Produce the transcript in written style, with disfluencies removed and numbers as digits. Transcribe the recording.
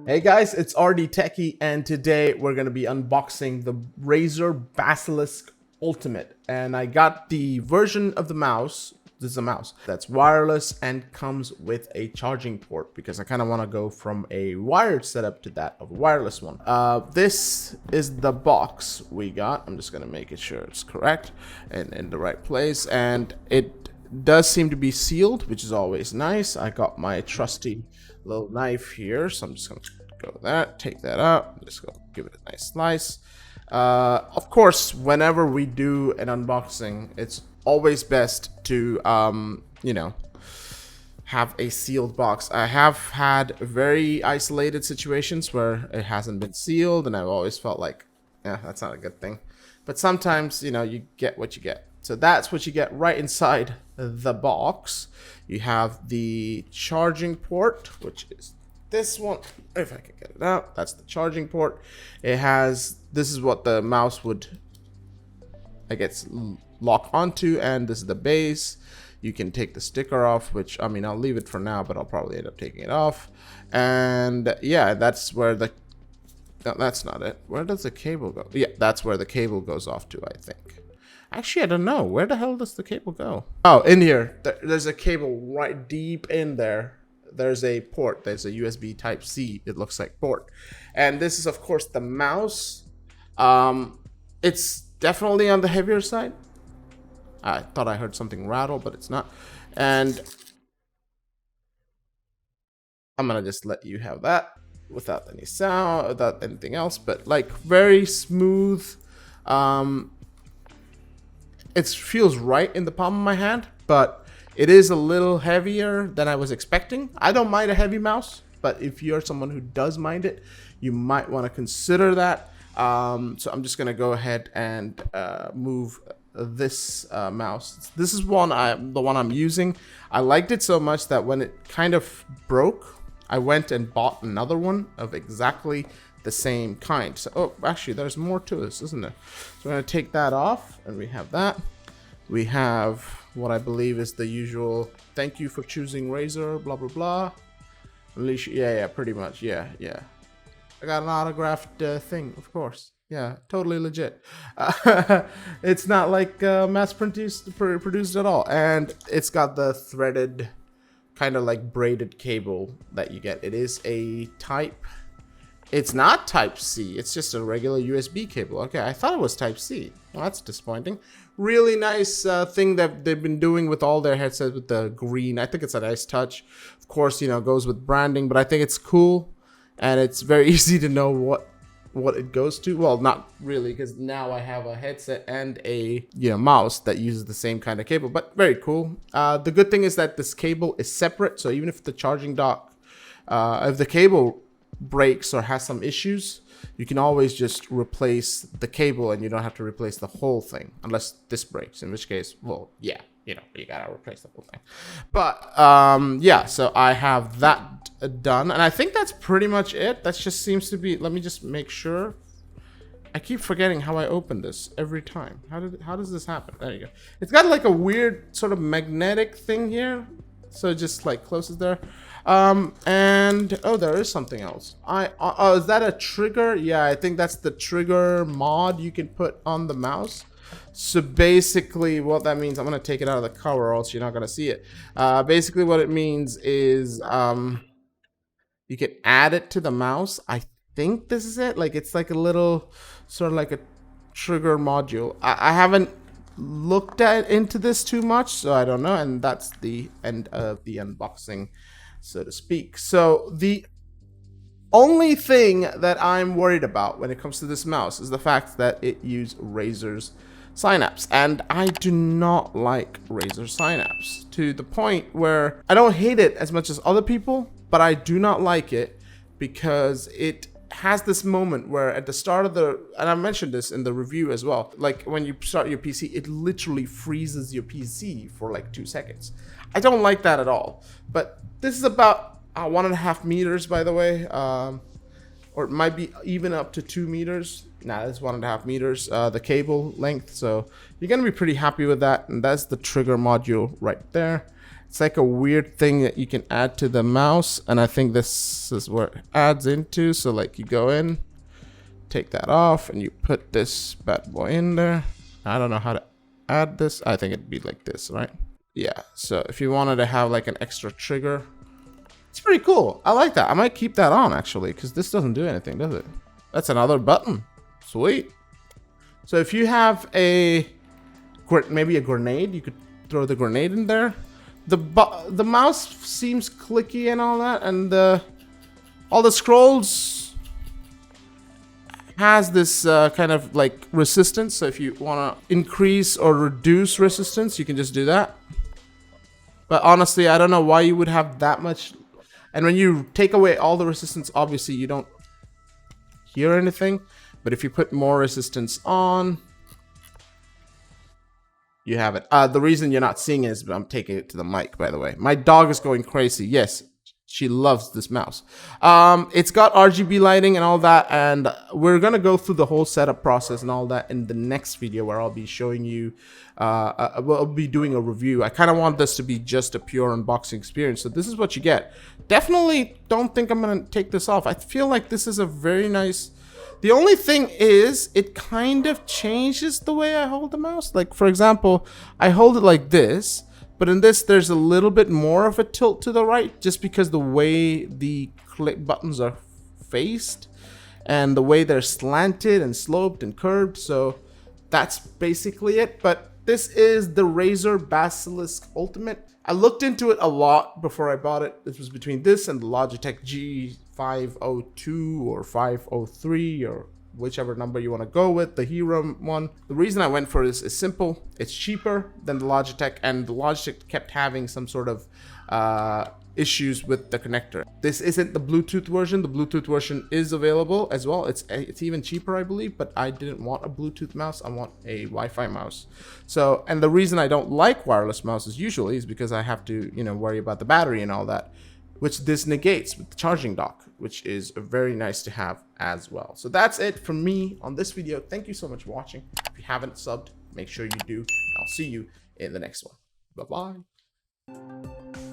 Hey guys, it's RD Techie, and today we're going to be unboxing the Razer Basilisk Ultimate. And I got the version of the mouse, this is a mouse, that's wireless and comes with a charging port because I kind of want to go from a wired setup to that of a wireless one. This is the box we got. I'm just going to make sure it's correct and in the right place. And it does seem to be sealed, which is always nice. I got my trusty little knife here, so I'm just going to go with that, take that out, just go give it a nice slice. Of course, whenever we do an unboxing, it's always best to you know, have a sealed box. I have had very isolated situations where it hasn't been sealed, and I've always felt like, yeah, that's not a good thing. But sometimes, you know, you get what you get. So that's what you get right inside the box. You have the charging port, which is this one. If I can get it out, that's the charging port. It has, this is what the mouse would, I guess, lock onto, and this is the base. You can take the sticker off, which, I mean, I'll leave it for now, but I'll probably end up taking it off. And yeah, that's where the, no, that's not it. Where does the cable go? Yeah, that's where the cable goes off to, I think. Actually, I don't know. Where the hell does the cable go? Oh, in here. There's a cable right deep in there. There's a port. There's a USB type C, it looks like, port. And this is, of course, the mouse. It's definitely on the heavier side. I thought I heard something rattle, but it's not. And I'm going to just let you have that without any sound, without anything else. But, like, very smooth. It feels right in the palm of my hand, but it is a little heavier than I was expecting. I don't mind a heavy mouse, but if you're someone who does mind it, you might want to consider that. So I'm just going to go ahead and move this mouse. This is the one I'm using. I liked it so much that when it kind of broke, I went and bought another one of exactly the same kind. So, oh, actually, there's more to this, isn't there? So we're going to take that off, and we have that. We have what I believe is the usual thank you for choosing Razer, blah, blah, blah. Yeah, pretty much. Yeah. I got an autographed thing, of course. Yeah, totally legit. It's not like mass produced at all. And it's got the threaded, kind of like braided cable that you get. It is a type. It's not type C. It's just a regular USB cable. Okay, I thought it was type C. Well, that's disappointing. Really nice thing that they've been doing with all their headsets with the green. I think it's a nice touch. Of course, you know, it goes with branding, but I think it's cool. And it's very easy to know what it goes to. Well, not really, because now I have a headset and a mouse that uses the same kind of cable, but very cool. The good thing is that this cable is separate, so even if the charging dock, if the cable breaks or has some issues, you can always just replace the cable and you don't have to replace the whole thing unless this breaks, in which case, well, yeah, you gotta replace the whole thing. But yeah, so I have that done, and I think that's pretty much it. That just seems to be, let me just make sure. I keep forgetting how I open this every time. How does this happen? There you go. It's got like a weird sort of magnetic thing here, so it just like closes there. And oh, there is something else. Oh, is that a trigger? Yeah, I think that's the trigger mod you can put on the mouse. So basically what that means, I'm gonna take it out of the cover or else you're not gonna see it. Basically what it means is you can add it to the mouse. I think this is it. Like, it's like a little sort of like a trigger module. I haven't looked into this too much, so I don't know. And that's the end of the unboxing, so to speak. So the only thing that I'm worried about when it comes to this mouse is the fact that it uses Razer's Synapse, and I do not like Razer Synapse to the point where I don't hate it as much as other people, but I do not like it because it has this moment where at the start of the, and I mentioned this in the review as well, like when you start your PC, it literally freezes your PC for like 2 seconds. I don't like that at all. But this is about 1.5 meters, by the way. or it might be even up to 2 meters. Nah, that's 1.5 meters, the cable length. So you're gonna be pretty happy with that. And that's the trigger module right there. It's like a weird thing that you can add to the mouse, and I think this is where it adds into. So like you go in, take that off, and you put this bad boy in there. I don't know how to add this. I think it'd be like this, right? Yeah, so if you wanted to have like an extra trigger, it's pretty cool. I like that. I might keep that on actually, because this doesn't do anything, does it? That's another button. Sweet. So if you have maybe a grenade, you could throw the grenade in there. The mouse seems clicky and all that, and all the scrolls has this kind of like resistance. So if you want to increase or reduce resistance, you can just do that. But honestly, I don't know why you would have that much. And when you take away all the resistance, obviously you don't hear anything. But if you put more resistance on, you have it. The reason you're not seeing it is I'm taking it to the mic, by the way. My dog is going crazy. Yes, she loves this mouse. It's got RGB lighting and all that, and we're gonna go through the whole setup process and all that in the next video, where I'll be showing you. I'll be doing a review. I kind of want this to be just a pure unboxing experience, so this is what you get. Definitely don't think I'm gonna take this off. I feel like this is a very nice. The only thing is, it kind of changes the way I hold the mouse. Like, for example, I hold it like this. But in this, there's a little bit more of a tilt to the right, just because the way the click buttons are faced and the way they're slanted and sloped and curved. So that's basically it. But this is the Razer Basilisk Ultimate. I looked into it a lot before I bought it. This was between this and the Logitech G502 or 503 or whichever number you want to go with, the Hero one. The reason I went for this is simple. It's cheaper than the Logitech, and the Logitech kept having some sort of issues with the connector. This isn't the Bluetooth version. The Bluetooth version is available as well. It's even cheaper, I believe, but I didn't want a Bluetooth mouse. I want a Wi-Fi mouse. So, and the reason I don't like wireless mouses usually is because I have to, worry about the battery and all that, which this negates with the charging dock, which is very nice to have as well. So that's it from me on this video. Thank you so much for watching. If you haven't subbed, make sure you do. I'll see you in the next one. Bye-bye.